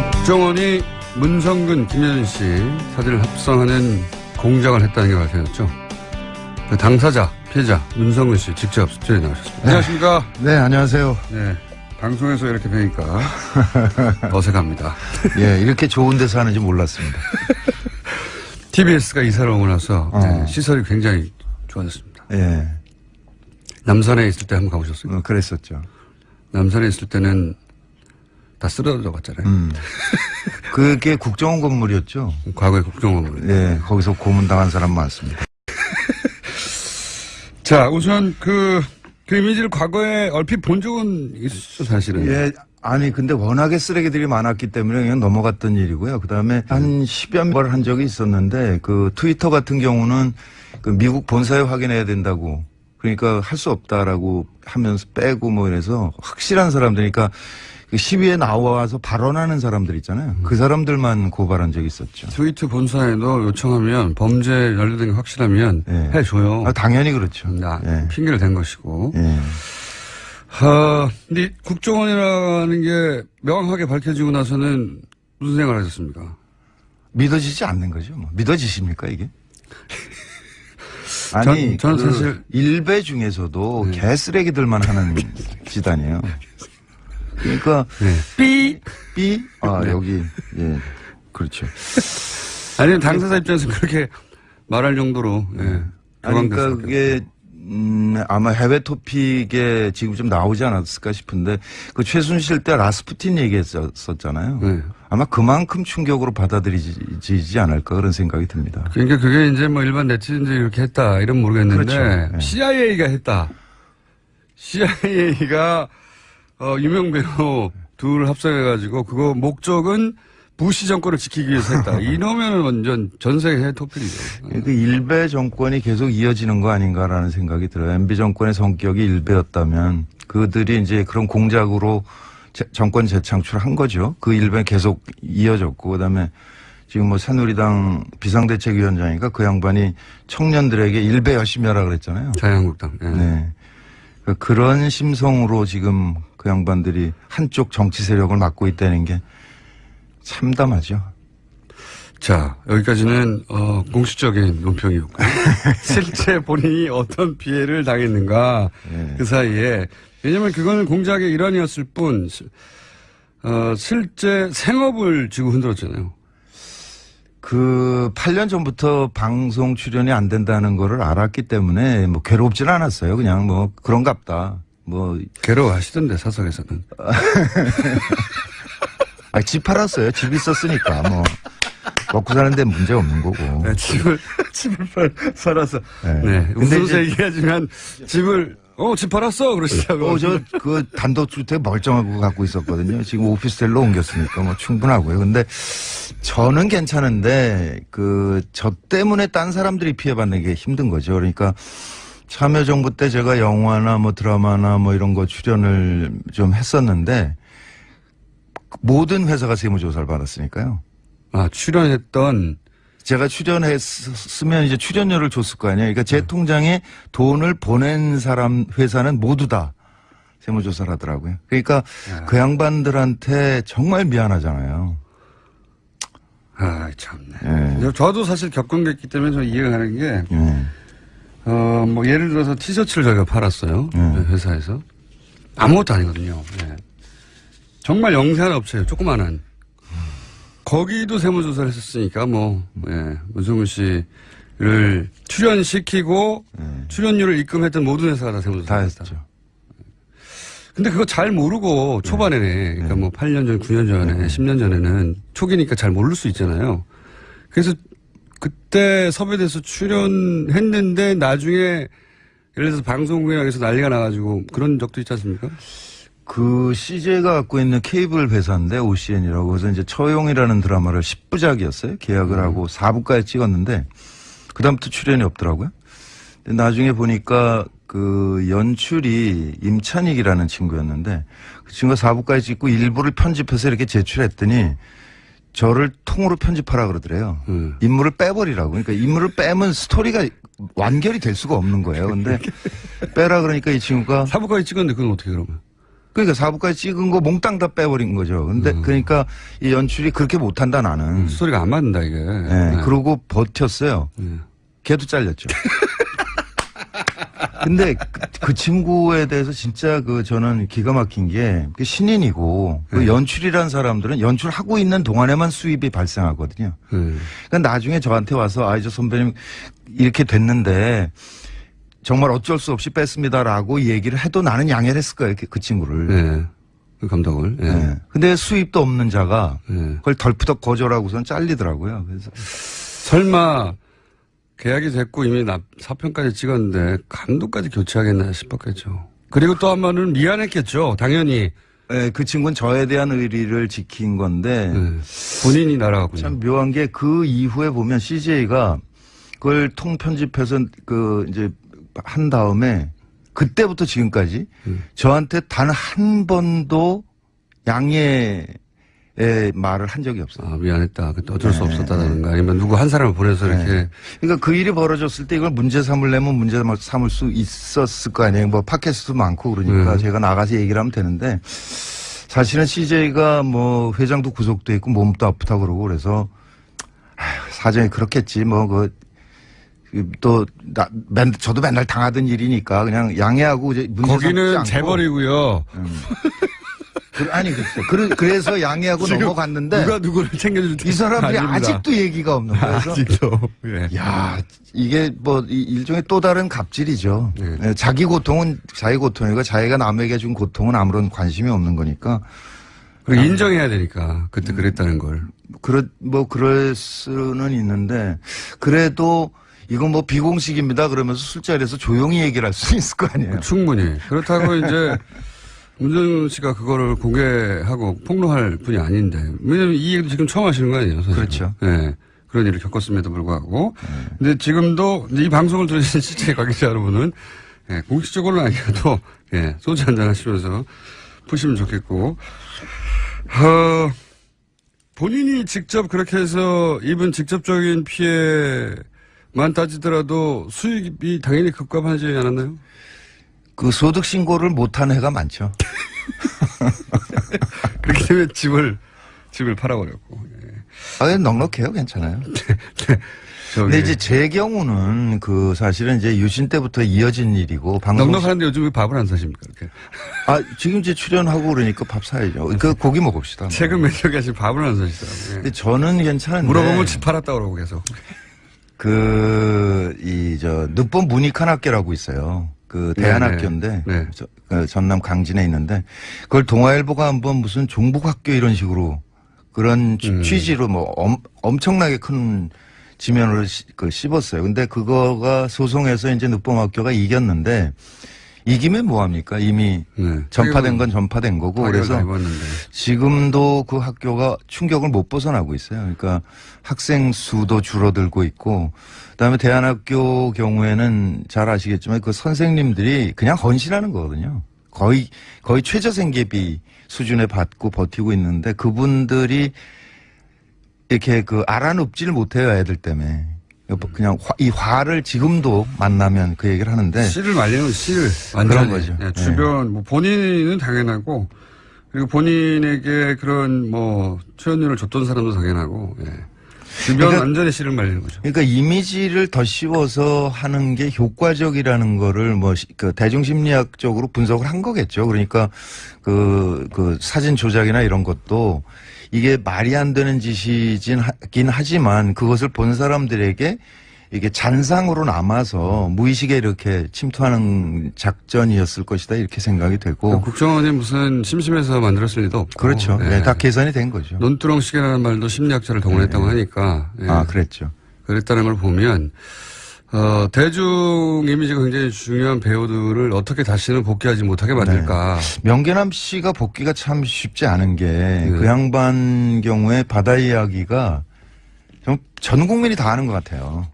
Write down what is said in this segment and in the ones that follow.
국정원이 문성근, 김여준 씨 사진을 합성하는 공작을 했다는 게 밝혀졌죠. 그 당사자, 피해자 문성근 씨 직접 수전에 나오셨습니다. 네. 안녕하십니까? 네, 안녕하세요. 네, 방송에서 이렇게 뵈니까 어색합니다. 예, 이렇게 좋은 데서 하는지 몰랐습니다. TBS가 이사를 오고 나서 네, 시설이 굉장히 좋아졌습니다. 예. 남산에 있을 때 한번 가보셨어요? 그랬었죠. 남산에 있을 때는 다 쓰러져 갔잖아요. 그게 국정원 건물이었죠? 과거의 국정원. 예, 거기서 고문당한 사람 많습니다. 자, 우선 그 이미지를 과거에 얼핏 본 적은 있었죠, 사실은. 예, 아니, 근데 워낙에 쓰레기들이 많았기 때문에 그냥 넘어갔던 일이고요. 그 다음에 한 10여 번 한 적이 있었는데 그 트위터 같은 경우는 그 미국 본사에 확인해야 된다고 그러니까 할 수 없다라고 하면서 빼고 뭐 이래서 확실한 사람들이니까 그 시위에 나와서 발언하는 사람들 있잖아요. 그 사람들만 고발한 적이 있었죠. 트위터 본사에도 요청하면 범죄 연루된 게 확실하면 예. 해줘요. 아, 당연히 그렇죠. 예. 핑계를 댄 것이고. 예. 근데 국정원이라는 게 명확하게 밝혀지고 나서는 무슨 생각을 하셨습니까? 믿어지지 않는 거죠. 뭐. 믿어지십니까 이게? 아니, 저는 사실 일베 중에서도 개쓰레기들만 하는 집단이에요. 그러니까 삐 여기 예 그렇죠. 아니면 당사자 입장에서 그렇게 말할 정도로 그러니까 그게 아마 해외 토픽에 지금 좀 나오지 않았을까 싶은데 그 최순실 때 라스푸틴 얘기했었잖아요. 네. 아마 그만큼 충격으로 받아들이지 않을까 그런 생각이 듭니다. 그러니까 그게 이제 뭐 일반 네티즌들이 이렇게 했다 이런 모르겠는데 그렇죠. 네. CIA가 했다. CIA가 유명 배우 둘 합성해가지고 그거 목적은 부시 정권을 지키기 위해서 했다. 이러면 완전 전 세계 해외 토픽이죠. 그 일베 정권이 계속 이어지는 거 아닌가라는 생각이 들어요. MB 정권의 성격이 일베였다면 그들이 이제 그런 공작으로 정권 재창출한 거죠. 그 일베 계속 이어졌고 그다음에 지금 뭐 새누리당 비상대책위원장이니까 그 양반이 청년들에게 일베 열심히 하라 그랬잖아요. 자유한국당. 예. 네. 그런 심성으로 지금 그 양반들이 한쪽 정치 세력을 맡고 있다는 게 참담하죠. 자, 여기까지는 공식적인 논평이었고 실제 본인이 어떤 피해를 당했는가 그 사이에 왜냐하면 그거는 공작의 일환이었을 뿐 실제 생업을 지고 흔들었잖아요. 그 8년 전부터 방송 출연이 안 된다는 거를 알았기 때문에 뭐 괴롭지는 않았어요. 그냥 뭐 그런갑다. 뭐 괴로워하시던데 사석에서는. 집 팔았어요. 집 있었으니까 뭐 먹고 사는데 문제 없는 거고. 네, 집을 팔아서. 네. 웃으면서 얘기하지만 집을 집 팔았어 그러시다고. 그 단독주택 멀쩡하고 갖고 있었거든요. 지금 오피스텔로 옮겼으니까 뭐 충분하고요. 근데 저는 괜찮은데 저 때문에 딴 사람들이 피해받는 게 힘든 거죠. 그러니까 참여정부 때 제가 영화나 뭐 드라마나 뭐 이런 거 출연을 좀 했었는데 모든 회사가 세무조사를 받았으니까요. 아, 출연했던. 제가 출연했으면 이제 출연료를 줬을 거 아니에요. 그러니까 제 통장에 돈을 보낸 회사는 모두 다 세무조사를 하더라고요. 그러니까 그 양반들한테 정말 미안하잖아요. 아, 참네. 저도 사실 겪은 게 있기 때문에 좀 이해가 가는 게, 뭐 예를 들어서 티셔츠를 저희가 팔았어요. 회사에서. 아무것도 아니거든요. 네. 정말 영세한 업체예요. 조그만한. 거기도 세무조사를 했었으니까 문성근 씨를 출연시키고 출연료를 입금했던 모든 회사가 다 세무조사를 했죠. 근데 그거 잘 모르고 초반에는 그러니까 뭐 8년 전, 9년 전에, 10년 전에는 초기니까 잘 모를 수 있잖아요. 그래서 그때 섭외돼서 출연했는데 나중에 예를 들어서 방송국에서 난리가 나가지고 그런 적도 있지 않습니까? 그 CJ가 갖고 있는 케이블 회사인데 OCN이라고 그래서 이제 처용이라는 드라마를 10부작이었어요. 계약을 하고 4부까지 찍었는데 그다음부터 출연이 없더라고요. 근데 나중에 보니까 그 연출이 임찬익이라는 친구였는데 그 친구가 4부까지 찍고 일부를 편집해서 이렇게 제출했더니 저를 통으로 편집하라 그러더래요. 인물을 빼버리라고. 그러니까 인물을 빼면 스토리가 완결이 될 수가 없는 거예요. 근데 빼라 그러니까 이 친구가 4부까지 찍었는데 그건 어떻게 그러면? 그러니까 4부까지 찍은 거 몽땅 다 빼버린 거죠. 근데 그러니까 이 연출이 그렇게 못한다 나는. 소리가 안 맞는다 이게. 네. 그러고 버텼어요. 걔도 잘렸죠. 근데 그 친구에 대해서 진짜 저는 기가 막힌 게 신인이고 그 연출이라는 사람들은 연출하고 있는 동안에만 수입이 발생하거든요. 그러니까 나중에 저한테 와서 저 선배님 이렇게 됐는데 정말 어쩔 수 없이 뺐습니다라고 얘기를 해도 나는 양해를 했을 거예요. 그 친구를. 네. 그 감독을. 예. 네. 근데 수입도 없는 자가 그걸 덜푸덕 거절하고선 잘리더라고요. 그래서 설마 계약이 됐고 이미 사편까지 찍었는데 감독까지 교체하겠나 싶었겠죠. 그리고 또 한 번은 미안했겠죠. 당연히. 네, 그 친구는 저에 대한 의리를 지킨 건데 본인이 날아갔군요. 참 묘한 게 그 이후에 보면 CJ가 그걸 통편집해서 이제 한 다음에 그때부터 지금까지 저한테 단 한 번도 양해의 말을 한 적이 없어요. 아, 미안했다. 그때 어쩔 수 없었다든가 아니면 누구 한 사람을 보내서 이렇게. 그러니까 그 일이 벌어졌을 때 이걸 문제 삼으려면 문제 삼을 수 있었을 거 아니에요. 뭐 팟캐스트도 많고 그러니까 제가 나가서 얘기를 하면 되는데 사실은 CJ가 뭐 회장도 구속돼 있고 몸도 아프다 그러고 그래서 사정이 그렇겠지 저도 맨날 당하던 일이니까 그냥 양해하고 이제 문제 삼지 거기는 않고. 재벌이고요. 아니 글쎄. 그래서 양해하고 넘어갔는데 누가 누구를 챙겨줄지 이 사람들이 아직도 얘기가 없는 거예요. 아직도. 예. 야, 이게 일종의 또 다른 갑질이죠. 네, 자기 고통은 자기 고통이고 자기가 남에게 준 고통은 아무런 관심이 없는 거니까. 그리고 인정해야 되니까 그때 그랬다는 걸. 그럴 수는 있는데 그래도 이건 비공식입니다 그러면서 술자리에서 조용히 얘기를 할 수 있을 거 아니에요. 충분히. 그렇다고 이제 문정윤 씨가 그거를 공개하고 폭로할 분이 아닌데. 왜냐면 이 얘기도 지금 처음 하시는 거 아니에요, 사실. 그렇죠. 네. 그런 일을 겪었음에도 불구하고. 근데 지금도 이 방송을 들으신 실제 관계자 여러분은 공식적으로는 아니어도 소주 한잔 하시면서 푸시면 좋겠고. 본인이 직접 그렇게 해서 입은 직접적인 피해만 따지더라도 수익이 당연히 급감하지 않았나요? 그 소득 신고를 못한 해가 많죠. 그렇기 때문에 집을 팔아버렸고. 넉넉해요. 괜찮아요. 근데 이제 제 경우는 사실은 이제 유신 때부터 이어진 일이고 넉넉한데 요즘 왜 밥을 안 사십니까? 이렇게. 지금 이제 출연하고 그러니까 밥 사야죠. 고기 먹읍시다. 최근 몇 년까지 밥을 안 사시더라고요. 근데 저는 괜찮은데. 물어보면 집 팔았다 그러고 계속. 늦봄 문익환학교라고 있어요. 대안학교인데 전남 강진에 있는데 그걸 동아일보가 한번 무슨 종북학교 이런 식으로 그런 취지로 엄청나게 큰 지면으로 씹었어요. 근데 그거가 소송에서 이제 늦봄학교가 이겼는데 이기면 뭐합니까? 이미 전파된 건 전파된 거고 그래서 지금도 그 학교가 충격을 못 벗어나고 있어요. 그러니까 학생 수도 줄어들고 있고 그다음에 대안학교 경우에는 잘 아시겠지만 그 선생님들이 그냥 헌신하는 거거든요. 거의 최저생계비 수준에 받고 버티고 있는데 그분들이 이렇게 알아눕지를 못해요. 애들 때문에. 그냥 이 화를 지금도 만나면 그 얘기를 하는데. 씨를 말리는 씨를. 그런 거죠. 주변, 본인은 당연하고, 그리고 본인에게 그런 출연료를 줬던 사람도 당연하고, 주변 완전히 씨를 말리는 거죠. 그러니까 이미지를 더 씌워서 하는 게 효과적이라는 거를 대중심리학적으로 분석을 한 거겠죠. 그러니까 사진 조작이나 이런 것도 이게 말이 안 되는 짓이긴 하지만 그것을 본 사람들에게 이게 잔상으로 남아서 무의식에 이렇게 침투하는 작전이었을 것이다 이렇게 생각이 되고. 국정원이 무슨 심심해서 만들었을 리도 없고. 그렇죠. 다 계산이 된 거죠. 논두렁식이라는 말도 심리학자를 동원했다고 하니까. 그랬죠. 그랬다는 걸 보면 대중 이미지가 굉장히 중요한 배우들을 어떻게 다시는 복귀하지 못하게 만들까. 명계남 씨가 복귀가 참 쉽지 않은 게 그 양반 경우에 바다 이야기가 전 국민이 다 아는 것 같아요.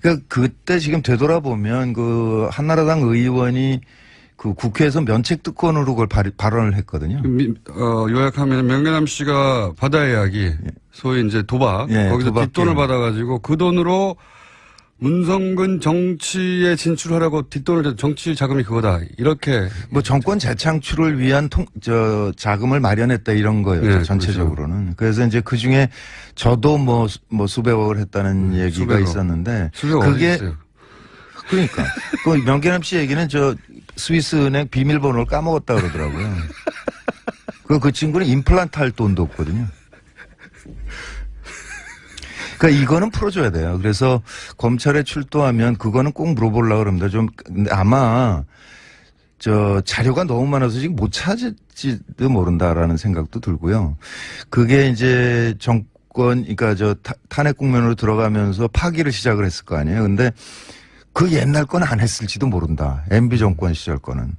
그러니까 그때 지금 되돌아보면 한나라당 의원이 국회에서 면책특권으로 그걸 발언을 했거든요. 요약하면 명계남 씨가 바다 이야기, 소위 이제 도박, 거기서 뒷돈을 받아가지고 그 돈으로 문성근 정치에 진출하라고 뒷돈을 대 정치 자금이 그거다. 이렇게. 뭐 정권 재창출을 위한 자금을 마련했다 이런 거예요. 네, 전체적으로는. 그렇죠. 그래서 이제 그 중에 저도 뭐 수백억을 했다는 얘기가 수백억. 있었는데. 그게. 그러니까. 그 명계남 씨 얘기는 스위스 은행 비밀번호를 까먹었다 그러더라고요. 그 친구는 임플란트 할 돈도 없거든요. 그러니까 이거는 풀어줘야 돼요. 그래서 검찰에 출두하면 그거는 꼭 물어보려고 그럽니다. 근데 아마 자료가 너무 많아서 지금 못 찾을지도 모른다라는 생각도 들고요. 그게 이제 그러니까 탄핵 국면으로 들어가면서 파기를 시작을 했을 거 아니에요. 근데 그 옛날 건 안 했을지도 모른다. MB 정권 시절 거는.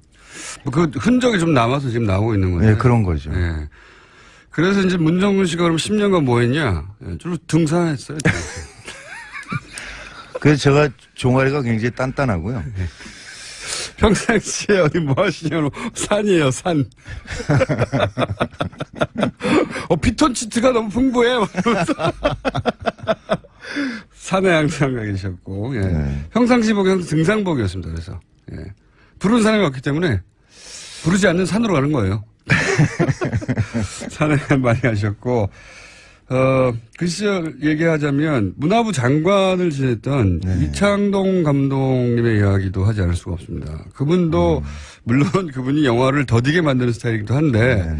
그 흔적이 좀 남아서 지금 나오고 있는 거예요. 네, 그런 거죠. 네. 그래서 이제 문정근 씨가 그럼 10년간 뭐 했냐? 주로 등산했어요. 그래서 제가 종아리가 굉장히 단단하고요. 평상시에 어디 뭐 하시냐고 산이에요, 산. 피톤치드가 너무 풍부해. 산에 항상 가 계셨고, 예. 네. 평상시복이 항상 등산복이었습니다. 그래서 예. 부른 사람이 없기 때문에 부르지 않는 산으로 가는 거예요. 산에 많이 가셨고, 그 시절 얘기하자면 문화부 장관을 지냈던 네. 이창동 감독님의 이야기도 하지 않을 수가 없습니다. 그분도 물론 그분이 영화를 더디게 만드는 스타일이기도 한데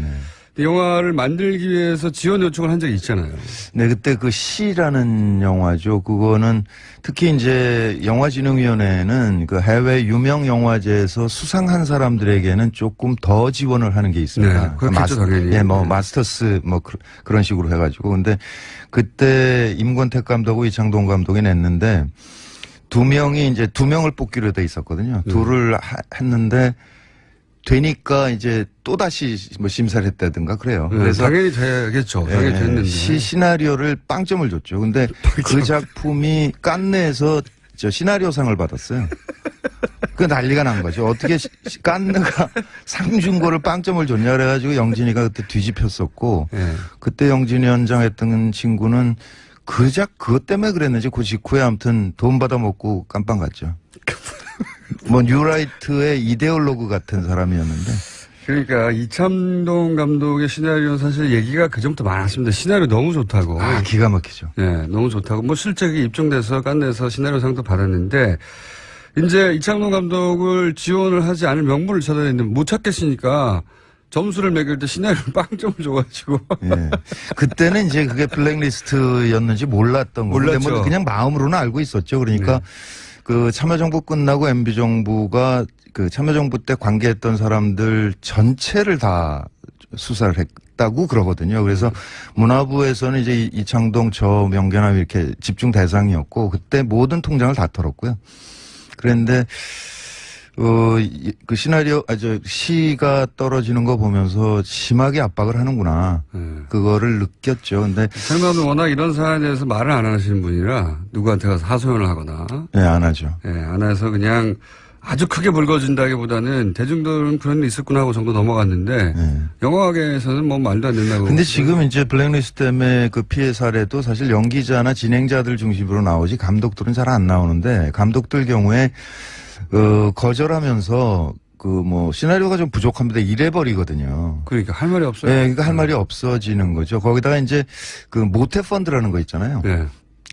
영화를 만들기 위해서 지원 요청을 한 적이 있잖아요. 네, 그때 그 시라는 영화죠. 그거는 특히 이제 영화진흥위원회는 그 해외 유명 영화제에서 수상한 사람들에게는 조금 더 지원을 하는 게 있습니다. 네, 그렇겠죠, 당연히. 예, 마스터스 그런 식으로 해가지고. 근데 그때 임권택 감독하고 이창동 감독이 냈는데 두 명을 뽑기로 돼 있었거든요. 둘을 했는데 되니까 이제 또다시 심사를 했다든가 그래요. 네, 그래서 당연히 되겠죠. 당연히 됐는데. 시나리오를 빵점을 줬죠. 근데 그 작품이 깐느에서 시나리오상을 받았어요. 그 난리가 난 거죠. 어떻게 깐느가 상 준 거를 빵점을 줬냐 그래가지고 영진이가 그때 뒤집혔었고 네. 그때 영진이 현장 했던 친구는 그것 때문에 그랬는지 그 직후에 아무튼 돈 받아먹고 깜빵 갔죠. 뉴라이트의 이데올로그 같은 사람이었는데. 그러니까 이창동 감독의 시나리오는 사실 얘기가 그전부터 많았습니다. 시나리오 너무 좋다고. 기가 막히죠. 네, 너무 좋다고. 실제 입증돼서 깐내에서 시나리오상도 받았는데 이제 이창동 감독을 지원을 하지 않을 명분을 찾아냈는데 못 찾겠으니까 점수를 매길 때 시나리오를 빵점을 줘가지고. 예. 그때는 이제 그게 블랙리스트였는지 몰랐던 거예요. 몰랐죠. 그냥 마음으로는 알고 있었죠. 그러니까 그 참여정부 끝나고 MB정부가 그 참여정부 때 관계했던 사람들 전체를 다 수사를 했다고 그러거든요. 그래서 문화부에서는 이제 이창동, 명계남 이렇게 집중 대상이었고 그때 모든 통장을 다 털었고요. 그런데 그 시가 떨어지는 거 보면서 심하게 압박을 하는구나. 그거를 느꼈죠. 근데. 생각은 워낙 이런 사안에 대해서 말을 안 하시는 분이라 누구한테 가서 하소연을 하거나. 네, 안 하죠. 네, 안 해서 그냥 아주 크게 불거진다기보다는 대중들은 그런 일 있었구나 하고 정도 넘어갔는데 영화계에서는 뭐 말도 안 된다고. 근데 지금 이제 블랙리스트 때문에 그 피해 사례도 사실 연기자나 진행자들 중심으로 나오지 감독들은 잘 안 나오는데 감독들 경우에 거절하면서 시나리오가 좀 부족합니다. 이래버리거든요. 그러니까 할 말이 없어요. 네, 그러니까 할 말이 없어지는 거죠. 거기다가 이제 그 모태 펀드라는 거 있잖아요. 네.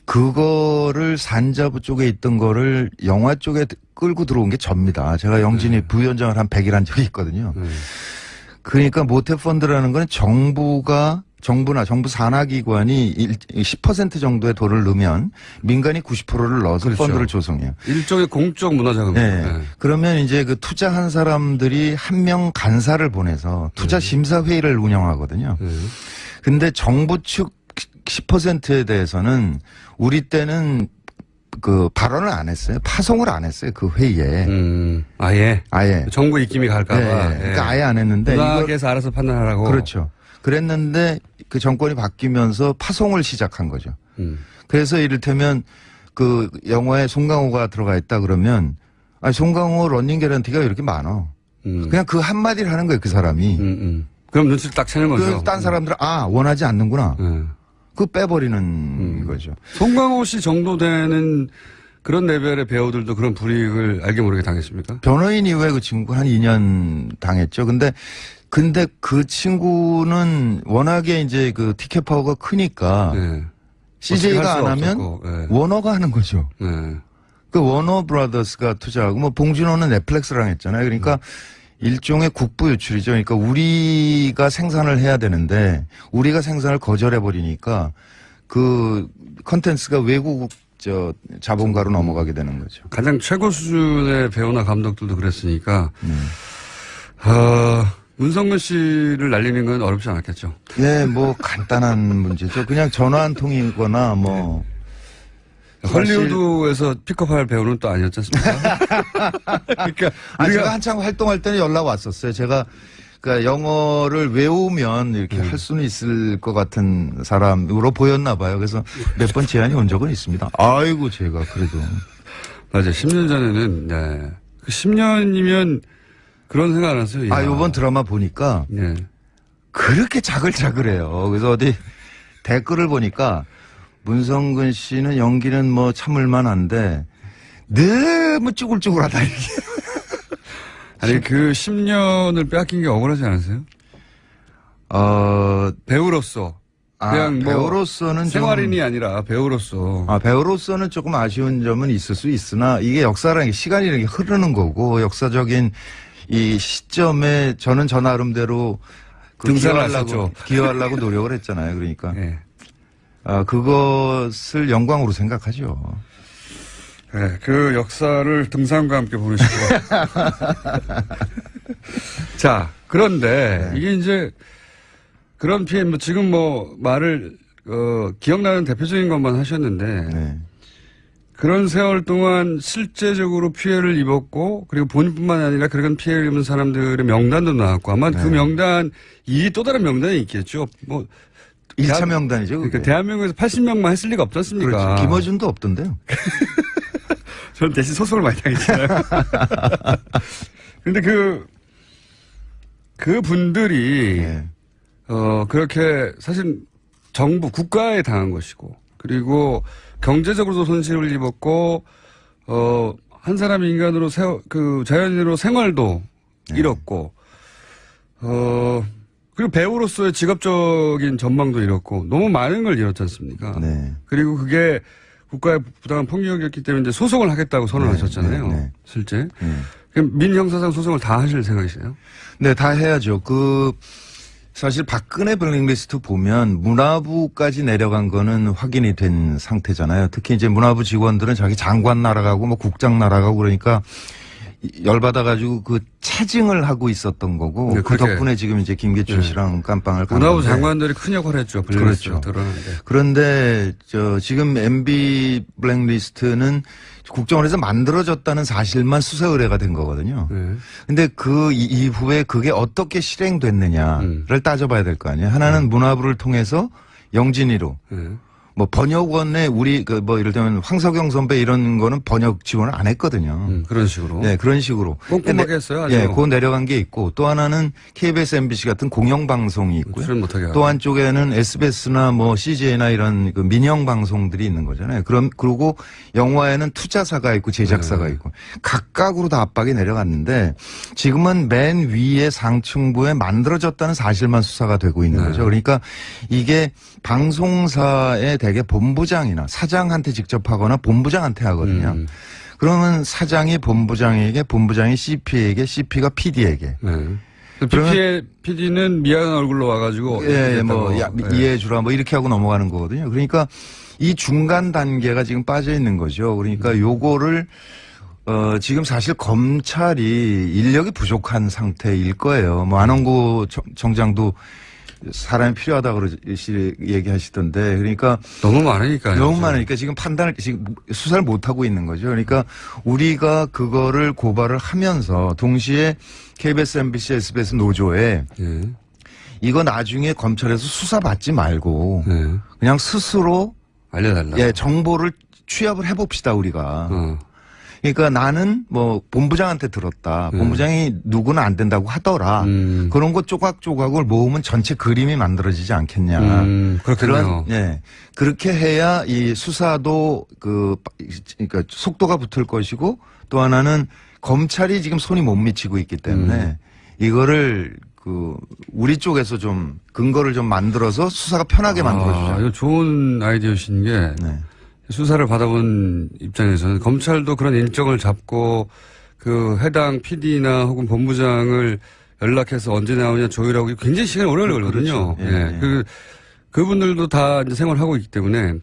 그거를 산자부 쪽에 있던 거를 영화 쪽에 끌고 들어온 게 접니다. 제가 영진이 부위원장을 한 100일 한 적이 있거든요. 그러니까 모태 펀드라는 건 정부나 정부 산하기관이 10% 정도의 돈을 넣으면 민간이 90%를 넣어서 그렇죠. 펀드를 조성해요. 일종의 공적 문화자금. 네. 그러면 이제 그 투자한 사람들이 한 명 간사를 보내서 투자 심사회의를 운영하거든요. 근데 정부 측 10%에 대해서는 우리 때는 그 발언을 안 했어요. 파송을 안 했어요. 그 회의에. 아예. 정부 입김이 갈까봐. 네. 그러니까 아예 안 했는데. 문화계에서 알아서 판단하라고. 그렇죠. 그랬는데 그 정권이 바뀌면서 파송을 시작한 거죠. 그래서 이를테면 그 영화에 송강호가 들어가 있다 그러면 송강호 러닝 개런티가 이렇게 많아. 그냥 그 한마디를 하는 거예요. 그 사람이. 그럼 눈치를 딱 채는 거죠. 딴 사람들은 원하지 않는구나. 그 빼버리는 거죠. 송강호 씨 정도 되는 그런 레벨의 배우들도 그런 불이익을 알게 모르게 당했습니까? 변호인 이후에 그 친구 한 2년 당했죠. 근데 그 친구는 워낙에 이제 그 티켓 파워가 크니까 네. CJ가 안 하면 네. 워너가 하는 거죠. 네. 그 워너 브라더스가 투자하고 뭐 봉준호는 넷플릭스랑 했잖아요. 그러니까 일종의 국부 유출이죠. 그러니까 우리가 생산을 해야 되는데 우리가 생산을 거절해 버리니까 그 컨텐츠가 외국 자본가로 넘어가게 되는 거죠. 가장 최고 수준의 배우나 감독들도 그랬으니까 문성근 씨를 날리는 건 어렵지 않았겠죠. 네, 뭐 간단한 문제죠. 그냥 전화 한 통이거나 뭐 헐리우드에서 픽업할 배우는 또 아니었지 않습니까? 그러니까 제가 한창 활동할 때는 연락 왔었어요. 제가 그러니까 영어를 외우면 이렇게 할 수는 있을 것 같은 사람으로 보였나 봐요. 그래서 몇 번 제안이 온 적은 있습니다. 아이고 제가 그래도 맞아요. 10년 전에는 네. 그 10년이면 그런 생각 안 하세요? 이번 드라마 보니까 네. 그렇게 자글자글해요. 그래서 어디 댓글을 보니까 문성근 씨는 연기는 뭐 참을만 한데 너무 쭈글쭈글하다 이게. 아니 그 10년을 빼앗긴 게 억울하지 않으세요? 배우로서 그냥 뭐 배우로서는 생활인이 아니라 배우로서. 배우로서는 조금 아쉬운 점은 있을 수 있으나 이게 역사라는 게 시간이라는 게 흐르는 거고 역사적인 이 시점에 저는 저 나름대로 기여하려고 노력을 했잖아요. 그러니까 네. 그것을 영광으로 생각하죠. 네, 그 역사를 등산과 함께 보내시고. 자, 그런데 이게 이제 그런 피해, 지금 말을, 기억나는 대표적인 것만 하셨는데 그런 세월 동안 실제적으로 피해를 입었고 그리고 본인뿐만 아니라 그런 피해를 입은 사람들의 명단도 나왔고 아마 그 명단, 이 또 다른 명단이 있겠죠. 1차 명단이죠. 그러니까 대한민국에서 80명만 했을 리가 없지 않습니까? 그렇죠. 김어준도 없던데요. 저는 대신 소송을 많이 당했잖아요. 근데 그 분들이, 그렇게 사실 정부, 국가에 당한 것이고, 그리고 경제적으로도 손실을 입었고, 한 사람의 인간으로 자연인으로 생활도 잃었고, 그리고 배우로서의 직업적인 전망도 잃었고, 너무 많은 걸 잃었지 않습니까? 네. 그리고 그게 국가의 부당한 폭력이었기 때문에 이제 소송을 하겠다고 선언하셨잖아요. 실제. 그럼 민형사상 소송을 다 하실 생각이세요? 네, 다 해야죠. 사실 박근혜 블랙리스트 보면 문화부까지 내려간 거는 확인이 된 상태잖아요. 특히 이제 문화부 직원들은 자기 장관 날아가고 뭐 국장 날아가고 그러니까 열받아가지고 그 차징을 하고 있었던 거고 그 덕분에 지금 이제 김계춘 씨랑 깜빵을 간 문화부 건데. 장관들이 큰 역할을 했죠. 블랙리스트가 드러나는데. 그런데 지금 MB 블랙리스트는 국정원에서 만들어졌다는 사실만 수사 의뢰가 된 거거든요. 근데 그 이후에 그게 어떻게 실행됐느냐를 따져봐야 될 거 아니에요. 하나는 문화부를 통해서 영진이로 뭐 번역원에 예를 들면 황석영 선배 이런 거는 번역 지원을 안 했거든요. 그런 식으로. 네, 그런 식으로. 꼼꼼하게 했어요. 아주. 예, 그거 내려간 게 있고 또 하나는 KBS, MBC 같은 공영방송이 있고요. 출연 못하게 또 한쪽에는 SBS나 뭐 CJ나 이런 그 민영 방송들이 있는 거잖아요. 그리고 영화에는 투자사가 있고 제작사가 있고 각각으로 다 압박이 내려갔는데 지금은 맨 위에 상층부에 만들어졌다는 사실만 수사가 되고 있는 거죠. 그러니까 이게 방송사의 대개 본부장이나 사장한테 직접 하거나 본부장한테 하거든요. 그러면 사장이 본부장에게, 본부장이 CP에게, CP가 PD에게. PD는 미안한 얼굴로 와가지고. 이해해 주라 뭐 이렇게 하고 넘어가는 거거든요. 그러니까 이 중간 단계가 지금 빠져 있는 거죠. 그러니까 요거를 지금 사실 검찰이 인력이 부족한 상태일 거예요. 뭐 안원구 정장도 사람이 필요하다고 얘기하시던데 그러니까 너무 많으니까요. 너무 많으니까 지금 지금 수사를 못 하고 있는 거죠. 그러니까 우리가 그거를 고발을 하면서 동시에 KBS, MBC, SBS 노조에 이거 나중에 검찰에서 수사 받지 말고 그냥 스스로 알려달라. 정보를 취합을 해봅시다 우리가. 그러니까 나는 뭐 본부장한테 들었다. 본부장이 누구는 안 된다고 하더라. 그런 거 조각조각을 모으면 전체 그림이 만들어지지 않겠냐. 그렇군요. 예. 그렇게 해야 이 수사도 그러니까 속도가 붙을 것이고 또 하나는 검찰이 지금 손이 못 미치고 있기 때문에 이거를 우리 쪽에서 좀 근거를 좀 만들어서 수사가 편하게 만들어주자. 이거 좋은 아이디어신 게 네. 수사를 받아본 입장에서는 검찰도 그런 일정을 잡고 그 해당 PD나 혹은 본부장을 연락해서 언제 나오냐 조율하고 굉장히 시간이 오래 걸리거든요. 그렇죠. 예, 예. 그분들도 다 이제 생활하고 있기 때문에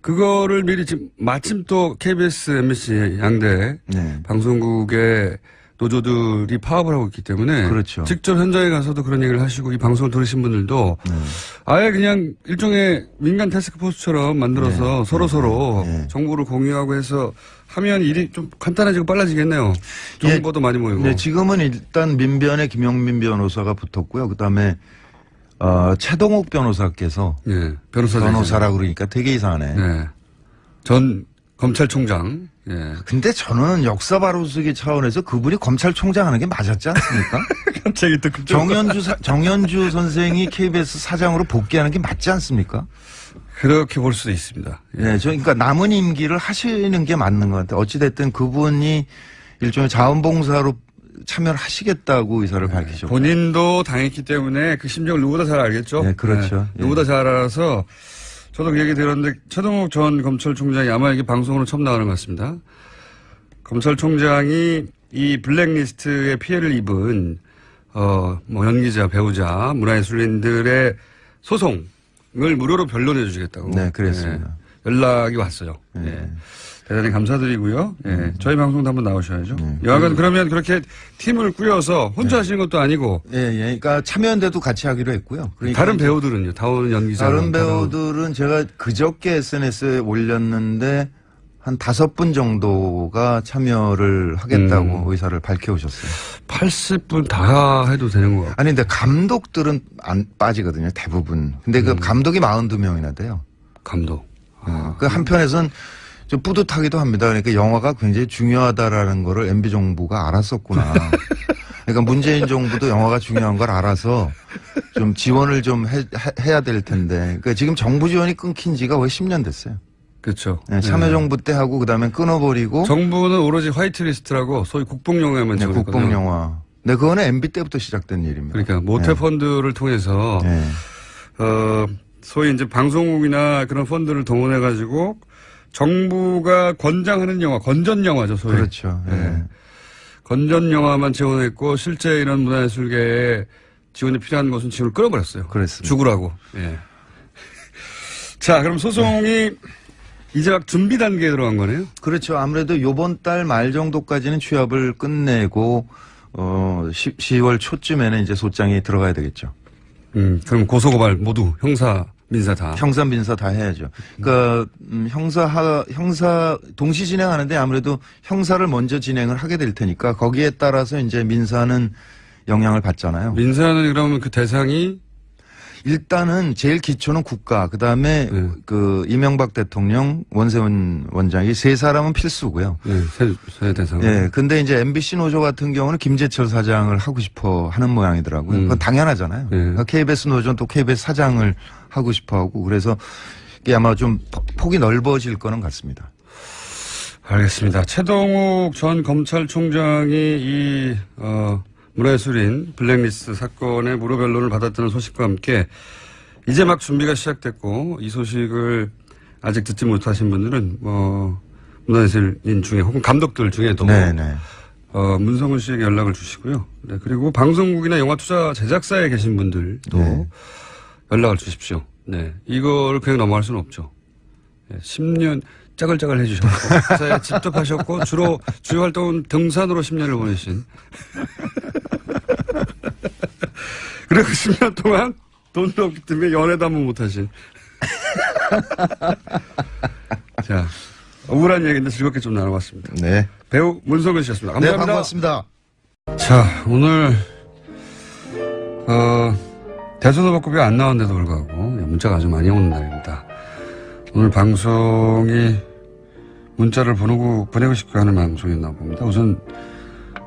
그거를 미리 지금 마침 또 KBS, MBC 양대 네. 방송국의 노조들이 파업을 하고 있기 때문에 그렇죠. 직접 현장에 가서도 그런 얘기를 하시고 이 방송을 들으신 분들도 아예 그냥 일종의 민간 태스크포스처럼 만들어서 서로 정보를 공유하고 해서 하면 일이 좀 간단해지고 빨라지겠네요. 정보도 많이 모이고. 네, 지금은 일단 민변에 김영민 변호사가 붙었고요. 그다음에 최동욱 변호사께서 변호사라고 그러니까 되게 이상하네. 네. 전 검찰총장. 예. 근데 저는 역사 바로쓰기 차원에서 그분이 검찰총장 하는 게 맞았지 않습니까? 갑자기 또 정연주 선생이 KBS 사장으로 복귀하는 게 맞지 않습니까? 그렇게 볼 수도 있습니다. 예. 네, 그러니까 남은 임기를 하시는 게 맞는 것 같아요. 어찌됐든 그분이 일종의 자원봉사로 참여를 하시겠다고 의사를 밝히셨고. 본인도 당했기 때문에 그 심정을 누구보다 잘 알겠죠? 네, 그렇죠. 네, 누구보다 잘 알아서 저도 그 얘기 들었는데 최동욱 전 검찰총장이 아마 이게 방송으로 처음 나가는 것 같습니다. 검찰총장이 이 블랙리스트의 피해를 입은 뭐 연기자, 배우자, 문화예술인들의 소송을 무료로 변론해 주시겠다고. 네, 그랬습니다. 네, 연락이 왔어요. 네. 대단히 감사드리고요. 예. 저희 방송도 한번 나오셔야죠. 여하간 그러면 그렇게 팀을 꾸려서 혼자 하시는 것도 아니고. 예. 그러니까 참여연대도 같이 하기로 했고요. 그러니까 다른 배우들은요? 다른 연기자. 다른 배우들은 제가 그저께 SNS에 올렸는데 한 5분 정도가 참여를 하겠다고 의사를 밝혀오셨어요. 80분 다 해도 되는 거 같아요. 아니, 근데 감독들은 안 빠지거든요. 대부분. 근데 그 감독이 42명이나 돼요. 감독. 그 한편에서는 좀 뿌듯하기도 합니다. 그러니까 영화가 굉장히 중요하다라는 거를 MB 정부가 알았었구나. 그러니까 문재인 정부도 영화가 중요한 걸 알아서 좀 지원을 좀 해야 될 텐데. 그러니까 지금 정부 지원이 끊긴 지가 거의 10년 됐어요. 그렇죠. 네, 참여정부 때 하고 그다음에 끊어버리고. 정부는 오로지 화이트리스트라고 소위 국뽕영화만 찍었거든요. 국뽕영화. 네, 그거는 MB 때부터 시작된 일입니다. 그러니까 모태펀드를 통해서 소위 이제 방송국이나 그런 펀드를 동원해가지고 정부가 권장하는 영화, 건전 영화죠, 소위. 그렇죠. 예. 건전 영화만 지원했고 실제 이런 문화예술계에 지원이 필요한 것은 지원을 끊어버렸어요. 그렇습니다. 죽으라고. 예. 자, 그럼 소송이 이제 막 준비 단계에 들어간 거네요? 그렇죠. 아무래도 요번 달 말 정도까지는 취합을 끝내고 10월 초쯤에는 이제 소장이 들어가야 되겠죠. 그럼 고소고발 모두 형사, 민사 다. 형사, 민사 다 해야죠. 그러니까 형사 동시 진행하는데 아무래도 형사를 먼저 진행을 하게 될 테니까 거기에 따라서 이제 민사는 영향을 받잖아요. 민사는 그러면 그 대상이 일단은 제일 기초는 국가, 그다음에 그 이명박 대통령, 원세훈 원장이 세 사람은 필수고요. 네, 세 대상. 예. 근데 이제 MBC 노조 같은 경우는 김재철 사장을 하고 싶어 하는 모양이더라고요. 그건 당연하잖아요. 그러니까 KBS 노조는 또 KBS 사장을 하고 싶어 하고 그래서 이게 아마 좀 폭이 넓어질 거는 같습니다. 알겠습니다. 최동욱 전 검찰총장이 이 문화예술인 블랙리스트 사건의 무료 변론을 받았다는 소식과 함께 이제 막 준비가 시작됐고 이 소식을 아직 듣지 못하신 분들은 문화예술인 중에 혹은 감독들 중에도 문성훈 씨에게 연락을 주시고요. 네, 그리고 방송국이나 영화 투자 제작사에 계신 분들도 연락을 주십시오. 네, 이걸 그냥 넘어갈 수는 없죠. 네, 10년 짜글짜글 해주셨고 회사에 직접 하셨고 주요 활동은 등산으로 10년을 보내신 그리고 10년 동안 돈도 없기 때문에 연애도 한번 못하신 자 억울한 얘기인데 즐겁게 좀 나눠봤습니다. 네. 배우 문성근 씨였습니다. 감사합니다. 네, 반갑습니다. 자, 오늘 대선 후보급이 안 나왔는데도 불구하고 문자가 아주 많이 오는 날입니다. 오늘 방송이 문자를 보내고 싶게 하는 방송이었나 봅니다. 우선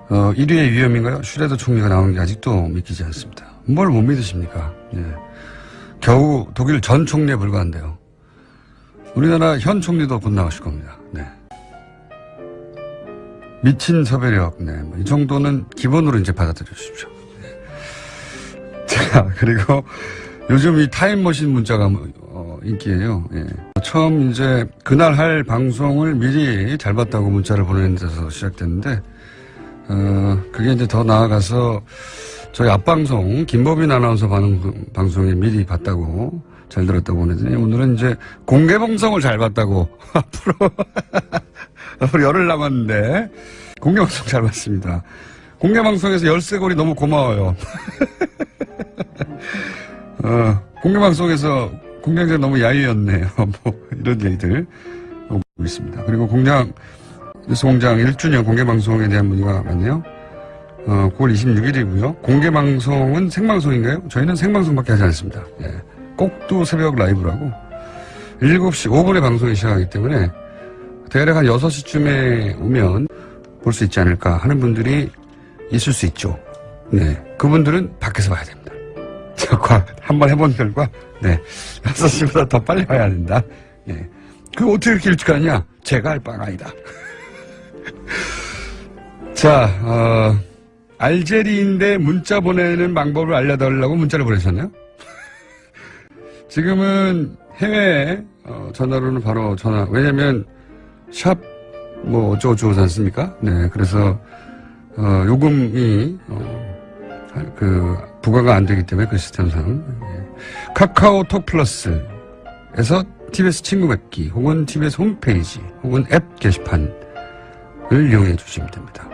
1위의 위험인가요? 슈레더 총리가 나온 게 아직도 믿기지 않습니다. 뭘 못 믿으십니까? 예. 겨우 독일 전 총리에 불과한데요. 우리나라 현 총리도 곧 나오실 겁니다. 네. 미친 섭외력, 네. 이 정도는 기본으로 이제 받아들여 주십시오. 네. 자, 그리고 요즘 이 타임머신 문자가 인기예요. 예. 처음 이제 그날 할 방송을 미리 잘 봤다고 문자를 보내는 데서 시작됐는데, 그게 이제 더 나아가서 저희 앞방송, 김법인 아나운서 방송에 미리 봤다고 잘 들었다고 보내더니 오늘은 이제 공개방송을 잘 봤다고 앞으로 열흘 남았는데 공개방송 잘 봤습니다. 공개방송에서 열쇠고리 너무 고마워요. 공개방송에서 공장장 너무 야유였네요. 뭐 이런 얘기들 오고 있습니다. 그리고 뉴스공장 1주년 공개방송에 대한 문의가 많네요. 9월 26일이고요. 공개방송은 생방송인가요? 저희는 생방송밖에 하지 않습니다. 예. 꼭두 새벽 라이브라고 7시 5분에 방송이 시작하기 때문에 대략 한 6시쯤에 오면 볼 수 있지 않을까 하는 분들이 있을 수 있죠. 네. 그분들은 밖에서 봐야 됩니다. 한번 해본 결과, 네. 6시보다 더 빨리 와야 된다. 네. 그거 어떻게 이렇게 일찍 가냐? 제가 할 바가 아니다. 자, 알제리인데 문자 보내는 방법을 알려달라고 문자를 보내셨나요? 지금은 해외 전화로는 바로 왜냐면 샵 뭐 어쩌고저쩌고 않습니까? 네, 그래서 요금이 부과가 안 되기 때문에 그 시스템상 카카오톡 플러스에서 TBS 친구 맺기 혹은 TBS 홈페이지 혹은 앱 게시판을 이용해 주시면 됩니다.